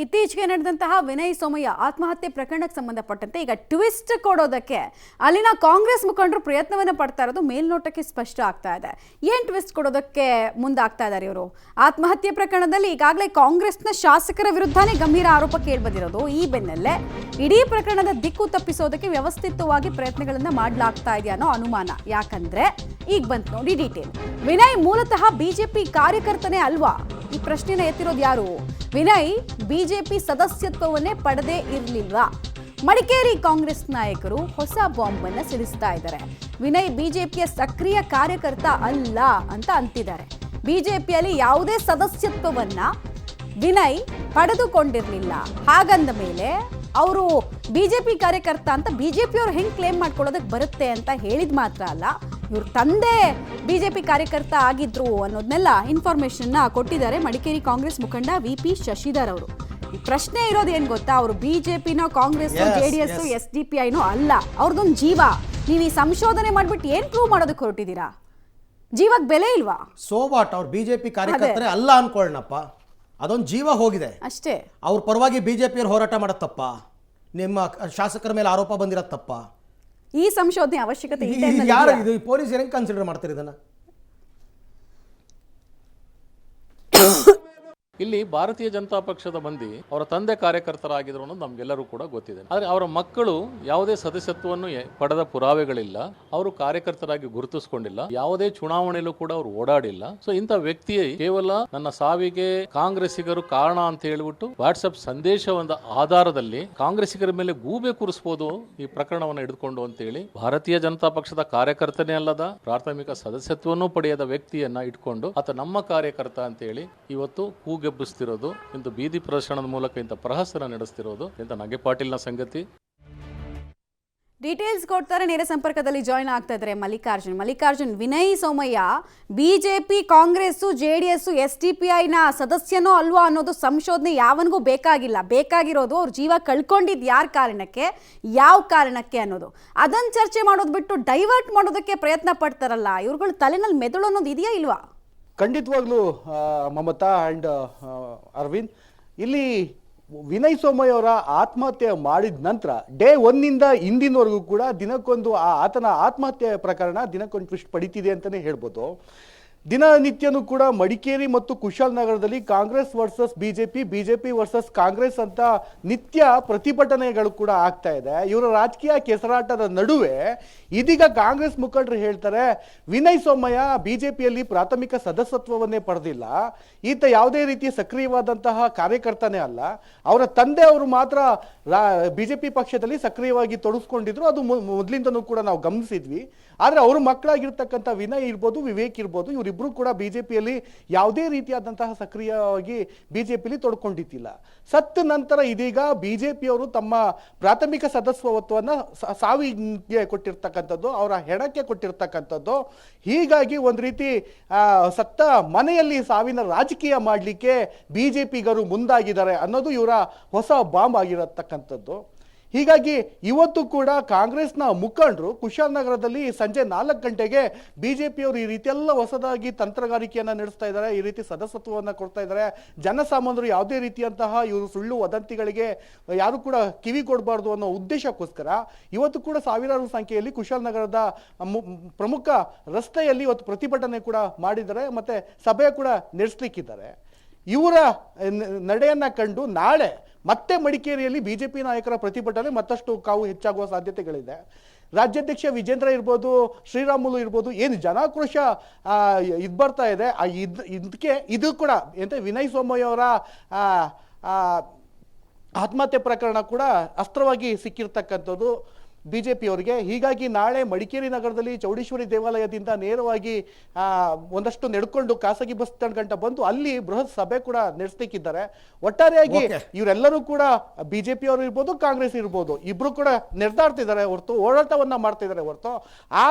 ಇತ್ತೀಚೆಗೆ ನಡೆದಂತಹ ವಿನಯ್ ಸೋಮಯ್ಯ ಆತ್ಮಹತ್ಯೆ ಪ್ರಕರಣಕ್ಕೆ ಸಂಬಂಧಪಟ್ಟಂತೆ ಈಗ ಟ್ವಿಸ್ಟ್ ಕೊಡೋದಕ್ಕೆ ಅಲ್ಲಿನ ಕಾಂಗ್ರೆಸ್ ಮುಖಂಡರು ಪ್ರಯತ್ನವನ್ನ ಪಡ್ತಾ ಇರೋದು ಮೇಲ್ನೋಟಕ್ಕೆ ಸ್ಪಷ್ಟ ಆಗ್ತಾ ಇದೆ. ಏನ್ ಟ್ವಿಸ್ಟ್ ಕೊಡೋದಕ್ಕೆ ಮುಂದಾಗ್ತಾ ಇದ್ದಾರೆ ಇವರು? ಆತ್ಮಹತ್ಯೆ ಪ್ರಕರಣದಲ್ಲಿ ಈಗಾಗಲೇ ಕಾಂಗ್ರೆಸ್ನ ಶಾಸಕರ ವಿರುದ್ಧನೇ ಗಂಭೀರ ಆರೋಪ ಕೇಳಿಬಂದಿರೋದು. ಈ ಬೆನ್ನಲ್ಲೇ ಇಡೀ ಪ್ರಕರಣದ ದಿಕ್ಕು ತಪ್ಪಿಸೋದಕ್ಕೆ ವ್ಯವಸ್ಥಿತವಾಗಿ ಪ್ರಯತ್ನಗಳನ್ನ ಮಾಡಲಾಗ್ತಾ ಇದೆಯಾ ಅನ್ನೋ ಅನುಮಾನ. ಯಾಕಂದ್ರೆ ಈಗ ಬಂತು ನೋಡಿ ಡೀಟೇಲ್. ವಿನಯ್ ಮೂಲತಃ ಬಿಜೆಪಿ ಕಾರ್ಯಕರ್ತನೇ ಅಲ್ವಾ? ಈ ಪ್ರಶ್ನೆನ ಎತ್ತಿರೋದು ಯಾರು? ವಿನಯ್ ಬಿಜೆಪಿ ಸದಸ್ಯತ್ವವನ್ನೇ ಪಡೆದೇ ಇರಲಿಲ್ವಾ? ಮಡಿಕೇರಿ ಕಾಂಗ್ರೆಸ್ ನಾಯಕರು ಹೊಸ ಬಾಂಬ್ ಅನ್ನ ಸಿಡಿಸ್ತಾ ಇದ್ದಾರೆ. ವಿನಯ್ ಬಿಜೆಪಿಯ ಸಕ್ರಿಯ ಕಾರ್ಯಕರ್ತ ಅಲ್ಲ ಅಂತ ಅಂತಿದ್ದಾರೆ. ಬಿಜೆಪಿಯಲ್ಲಿ ಯಾವುದೇ ಸದಸ್ಯತ್ವವನ್ನ ವಿನಯ್ ಪಡೆದುಕೊಂಡಿರಲಿಲ್ಲ. ಹಾಗಂದ ಮೇಲೆ ಅವರು ಬಿಜೆಪಿ ಕಾರ್ಯಕರ್ತ ಅಂತ ಬಿಜೆಪಿಯವರು ಹೆಂಗ್ ಕ್ಲೇಮ್ ಮಾಡ್ಕೊಳ್ಳೋದಕ್ಕೆ ಬರುತ್ತೆ ಅಂತ ಹೇಳಿದ್ ಮಾತ್ರ ಅಲ್ಲ, ಇವ್ರ ತಂದೆ ಬಿಜೆಪಿ ಕಾರ್ಯಕರ್ತ ಆಗಿದ್ರು ಅನ್ನೋದನ್ನೆಲ್ಲ ಇನ್ಫಾರ್ಮೇಶನ್ ಕೊಟ್ಟಿದ್ದಾರೆ ಮಡಿಕೇರಿ ಕಾಂಗ್ರೆಸ್ ಮುಖಂಡ ವಿ.ಪಿ. ಶಶಿಧರ್ ಅವರು. ಈ ಪ್ರಶ್ನೆ ಇರೋದು ಏನ್ ಗೊತ್ತಾ, ಅವರು ಬಿಜೆಪಿನೋ ಕಾಂಗ್ರೆಸ್ ಜೆಡಿಎಸ್ SDPIನೋ ಅಲ್ಲ, ಅವ್ರದೊಂದು ಜೀವ. ನೀವು ಈ ಸಂಶೋಧನೆ ಮಾಡ್ಬಿಟ್ಟು ಏನ್ ಪ್ರೂವ್ ಮಾಡೋದಕ್ಕೆ ಹೊರಟಿದ್ದೀರಾ? ಜೀವಕ್ಕೆ ಬೆಲೆ ಇಲ್ವಾ? So what? ಅವ್ರು ಬಿಜೆಪಿ ಕಾರ್ಯಕರ್ತರೇ ಅಲ್ಲ ಅನ್ಕೊಳ್ಳೋಣಪ್ಪ, ಅದೊಂದು ಜೀವ ಹೋಗಿದೆ ಅಷ್ಟೇ. ಅವ್ರ ಪರವಾಗಿ ಬಿಜೆಪಿಯವ್ರು ಹೋರಾಟ ಮಾಡೋದು ತಪ್ಪ? ನಿಮ್ಮ ಶಾಸಕರ ಮೇಲೆ ಆರೋಪ ಬಂದಿರೋದು ತಪ್ಪ? ಈ ಸಂಶೋಧನೆ ಅವಶ್ಯಕತೆ ಯಾರು ಇದು? ಪೊಲೀಸ್ ಹೆಂಗ್ ಕನ್ಸಿಡರ್ ಮಾಡ್ತಾರೆ ಇದನ್ನ? ಇಲ್ಲಿ ಭಾರತೀಯ ಜನತಾ ಪಕ್ಷದ ಮಂದಿ ಅವರ ತಂದೆ ಕಾರ್ಯಕರ್ತರಾಗಿದ್ರು ಅನ್ನೋದು ನಮ್ಗೆಲ್ಲರೂ ಕೂಡ ಗೊತ್ತಿದೆ. ಆದರೆ ಅವರ ಮಕ್ಕಳು ಯಾವುದೇ ಸದಸ್ಯತ್ವವನ್ನು ಪಡೆದ ಪುರಾವೆಗಳಿಲ್ಲ, ಅವರು ಕಾರ್ಯಕರ್ತರಾಗಿ ಗುರುತಿಸಿಕೊಂಡಿಲ್ಲ, ಯಾವುದೇ ಚುನಾವಣೆಯಲ್ಲೂ ಕೂಡ ಅವರು ಓಡಾಡಿಲ್ಲ. ಸೊ ಇಂಥ ವ್ಯಕ್ತಿಯೇ ಕೇವಲ ನನ್ನ ಸಾವಿಗೆ ಕಾಂಗ್ರೆಸ್ಸಿಗರು ಕಾರಣ ಅಂತ ಹೇಳಿಬಿಟ್ಟು ವಾಟ್ಸ್ಆಪ್ ಸಂದೇಶದ ಆಧಾರದಲ್ಲಿ ಕಾಂಗ್ರೆಸ್ಸಿಗರ ಮೇಲೆ ಗೂಬೆ ಕೂರಿಸಬಹುದು ಈ ಪ್ರಕರಣವನ್ನು ಹಿಡಿದುಕೊಂಡು ಅಂತೇಳಿ ಭಾರತೀಯ ಜನತಾ ಪಕ್ಷದ ಕಾರ್ಯಕರ್ತನೇ ಅಲ್ಲದ ಪ್ರಾಥಮಿಕ ಸದಸ್ಯತ್ವವನ್ನು ಪಡೆಯದ ವ್ಯಕ್ತಿಯನ್ನ ಇಟ್ಕೊಂಡು ಆತ ನಮ್ಮ ಕಾರ್ಯಕರ್ತ ಅಂತೇಳಿ ಇವತ್ತು ಕೂಗೆಬ್ಬಿಸ್ತಿರೋದು, ಇಂಥ ಬೀದಿ ಪ್ರದರ್ಶನದ ಮೂಲಕ ಇಂಥ ಪ್ರಹಸನ ನಡೆಸ್ತಿರೋದು ಇಂಥ ನಗೆಪಾಟೀಲ್ನ ಸಂಗತಿ. ಡೀಟೇಲ್ಸ್ ಕೊಡ್ತಾರೆ, ನೇರ ಸಂಪರ್ಕದಲ್ಲಿ ಜಾಯ್ನ್ ಆಗ್ತಾ ಇದ್ದಾರೆ ಮಲ್ಲಿಕಾರ್ಜುನ್. ವಿನಯ್ ಸೋಮಯ್ಯ ಬಿಜೆಪಿ ಕಾಂಗ್ರೆಸ್ JDS SDPIನ ಸದಸ್ಯನೋ ಅಲ್ವಾ ಅನ್ನೋದು ಸಂಶೋಧನೆ ಯಾವನಿಗೂ ಬೇಕಾಗಿಲ್ಲ. ಬೇಕಾಗಿರೋದು ಅವ್ರ ಜೀವ ಕಳ್ಕೊಂಡಿದ್ದು ಯಾರ ಕಾರಣಕ್ಕೆ, ಯಾವ ಕಾರಣಕ್ಕೆ ಅನ್ನೋದು. ಅದನ್ನ ಚರ್ಚೆ ಮಾಡೋದು ಬಿಟ್ಟು ಡೈವರ್ಟ್ ಮಾಡೋದಕ್ಕೆ ಪ್ರಯತ್ನ ಪಡ್ತಾರಲ್ಲ, ಇವ್ರುಗಳ ತಲೆನಲ್ಲಿ ಮೆದುಳು ಅನ್ನೋದು ಇದೆಯಾ ಇಲ್ವಾ? ಖಂಡಿತವಾಗ್ಲೂ ಮಮತಾ ಆ್ಯಂಡ್ ಅರವಿಂದ್, ಇಲ್ಲಿ ವಿನಯ್ ಸೋಮಯ್ಯ ಅವರ ಆತ್ಮಹತ್ಯೆ ಮಾಡಿದ ನಂತರ ಡೇ 1ನಿಂದ ಇಂದಿನವರೆಗೂ ಕೂಡ ದಿನಕ್ಕೊಂದು ಆತನ ಆತ್ಮಹತ್ಯೆ ಪ್ರಕರಣ ದಿನಕ್ಕೊಂದು ಟ್ವಿಸ್ಟ್ ಪಡಿತಿದೆ ಅಂತಲೇ ಹೇಳ್ಬೋದು. ದಿನನಿತ್ಯನೂ ಕೂಡ ಮಡಿಕೇರಿ ಮತ್ತು ಕುಶಾಲನಗರದಲ್ಲಿ Congress versus BJP versus Congress ಅಂತ ನಿತ್ಯ ಪ್ರತಿಭಟನೆಗಳು ಕೂಡ ಆಗ್ತಾ ಇದೆ. ಇವರ ರಾಜಕೀಯ ಕೆಸರಾಟದ ನಡುವೆ ಇದೀಗ ಕಾಂಗ್ರೆಸ್ ಮುಖಂಡರು ಹೇಳ್ತಾರೆ, ವಿನಯ್ ಸೋಮಯ್ಯ ಬಿಜೆಪಿಯಲ್ಲಿ ಪ್ರಾಥಮಿಕ ಸದಸ್ಯತ್ವವನ್ನೇ ಪಡೆದಿಲ್ಲ, ಈತ ಯಾವುದೇ ರೀತಿಯ ಸಕ್ರಿಯವಾದಂತಹ ಕಾರ್ಯಕರ್ತನೇ ಅಲ್ಲ, ಅವರ ತಂದೆ ಅವರು ಮಾತ್ರ ಬಿಜೆಪಿ ಪಕ್ಷದಲ್ಲಿ ಸಕ್ರಿಯವಾಗಿ ತೊಡಗಿಸ್ಕೊಂಡಿದ್ರು, ಅದು ಮೊದಲಿಂದನೂ ಕೂಡ ನಾವು ಗಮನಿಸಿದ್ವಿ. ಆದರೆ ಅವ್ರ ಮಕ್ಕಳಾಗಿರ್ತಕ್ಕಂಥ ವಿನಯ್ ಇರ್ಬೋದು, ವಿವೇಕ್ ಇರ್ಬೋದು, ಇವರಿಬ್ರು ಕೂಡ ಬಿಜೆಪಿಯಲ್ಲಿ ಯಾವುದೇ ರೀತಿಯಾದಂತಹ ಸಕ್ರಿಯವಾಗಿ ಬಿಜೆಪಿಯಲ್ಲಿ ತೊಡ್ಕೊಂಡಿದ್ದಿಲ್ಲ. ಸತ್ತ ನಂತರ ಇದೀಗ ಬಿಜೆಪಿಯವರು ತಮ್ಮ ಪ್ರಾಥಮಿಕ ಸದಸ್ಯತ್ವವನ್ನು ಸಾವಿಗೆ ಕೊಟ್ಟಿರ್ತಕ್ಕಂಥದ್ದು, ಅವರ ಹೆಣಕ್ಕೆ ಕೊಟ್ಟಿರ್ತಕ್ಕಂಥದ್ದು. ಹೀಗಾಗಿ ಒಂದು ರೀತಿ ಸತ್ತ ಮನೆಯಲ್ಲಿ ಸಾವಿನ ರಾಜಕೀಯ ಮಾಡಲಿಕ್ಕೆ ಬಿಜೆಪಿಗರು ಮುಂದಾಗಿದ್ದಾರೆ ಅನ್ನೋದು ಇವರ ಹೊಸ ಬಾಂಬ್ ಆಗಿರತಕ್ಕಂಥದ್ದು. ಹೀಗಾಗಿ ಇವತ್ತು ಕೂಡ ಕಾಂಗ್ರೆಸ್ನ ಮುಖಂಡರು ಕುಶಾಲನಗರದಲ್ಲಿ ಸಂಜೆ 4 ಗಂಟೆಗೆ ಬಿಜೆಪಿಯವರು ಈ ರೀತಿಯೆಲ್ಲ ಹೊಸದಾಗಿ ತಂತ್ರಗಾರಿಕೆಯನ್ನು ನಡೆಸ್ತಾ ಇದ್ದಾರೆ, ಈ ರೀತಿ ಸದಸ್ಯತ್ವವನ್ನು ಕೊಡ್ತಾ ಇದ್ದಾರೆ. ಜನಸಾಮಾನ್ಯರು ಯಾವುದೇ ರೀತಿಯಂತಹ ಇವರು ಸುಳ್ಳು ವದಂತಿಗಳಿಗೆ ಯಾರು ಕೂಡ ಕಿವಿ ಕೊಡಬಾರ್ದು ಅನ್ನೋ ಉದ್ದೇಶಕ್ಕೋಸ್ಕರ ಇವತ್ತು ಕೂಡ ಸಾವಿರಾರು ಸಂಖ್ಯೆಯಲ್ಲಿ ಕುಶಾಲನಗರದ ಪ್ರಮುಖ ರಸ್ತೆಯಲ್ಲಿ ಇವತ್ತು ಪ್ರತಿಭಟನೆ ಕೂಡ ಮಾಡಿದ್ದಾರೆ, ಮತ್ತೆ ಸಭೆ ಕೂಡ ನಡೆಸಲಿಕ್ಕಿದ್ದಾರೆ. ಇವರ ನಡೆಯನ್ನ ಕಂಡು ನಾಳೆ ಮತ್ತೆ ಮಡಿಕೇರಿಯಲ್ಲಿ ಬಿಜೆಪಿ ನಾಯಕರ ಪ್ರತಿಭಟನೆ ಮತ್ತಷ್ಟು ಕಾವು ಹೆಚ್ಚಾಗುವ ಸಾಧ್ಯತೆಗಳಿದೆ. ರಾಜ್ಯಾಧ್ಯಕ್ಷ ವಿಜೇಂದ್ರ ಇರ್ಬೋದು, ಶ್ರೀರಾಮುಲು ಇರ್ಬೋದು, ಏನು ಜನಾಕ್ರೋಶ ಇದು ಬರ್ತಾ ಇದೆ, ಇದಕ್ಕೆ ಇದು ಕೂಡ ಎಂತ ವಿನಯ್ ಸೋಮಯ್ಯ ಅವರ ಆತ್ಮಹತ್ಯೆ ಪ್ರಕರಣ ಕೂಡ ಅಸ್ತ್ರವಾಗಿ ಸಿಕ್ಕಿರ್ತಕ್ಕಂಥದ್ದು ಬಿಜೆಪಿಯವರಿಗೆ. ಹೀಗಾಗಿ ನಾಳೆ ಮಡಿಕೇರಿ ನಗರದಲ್ಲಿ ಚೌಡೇಶ್ವರಿ ದೇವಾಲಯದಿಂದ ನೇರವಾಗಿ ಒಂದಷ್ಟು ನಡ್ಕೊಂಡು ಖಾಸಗಿ ಬಸ್ ಸ್ಟ್ಯಾಂಡ್ ಗಂಟ ಬಂದು ಅಲ್ಲಿ ಬೃಹತ್ ಸಭೆ ಕೂಡ ನಡೆಸಲಿಕ್ಕಿದ್ದಾರೆ. ಒಟ್ಟಾರೆಯಾಗಿ ಇವರೆಲ್ಲರೂ ಕೂಡ ಬಿಜೆಪಿಯವರು ಇರ್ಬೋದು, ಕಾಂಗ್ರೆಸ್ ಇರ್ಬೋದು, ಇಬ್ರು ಕೂಡ ನಿರ್ಧಾರ್ತಿದ್ದಾರೆ ಹೊರತು ಹೋರಾಟವನ್ನ ಮಾಡ್ತಿದ್ದಾರೆ ಹೊರತು ಆ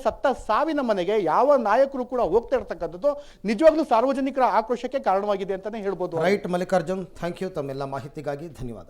ಸತ್ತ ಸಾವಿನ ಮನೆಗೆ ಯಾವ ನಾಯಕರು ಕೂಡ ಹೋಗ್ತಾ ಇರ್ತಕ್ಕಂಥದ್ದು ನಿಜವಾಗ್ಲೂ ಸಾರ್ವಜನಿಕರ ಆಕ್ರೋಶಕ್ಕೆ ಕಾರಣವಾಗಿದೆ ಅಂತಾನೆ ಹೇಳ್ಬೋದು. ರೈಟ್ ಮಲ್ಲಿಕಾರ್ಜುನ್, ಥ್ಯಾಂಕ್ ಯು ತಮ್ಮೆಲ್ಲ ಮಾಹಿತಿಗಾಗಿ ಧನ್ಯವಾದ.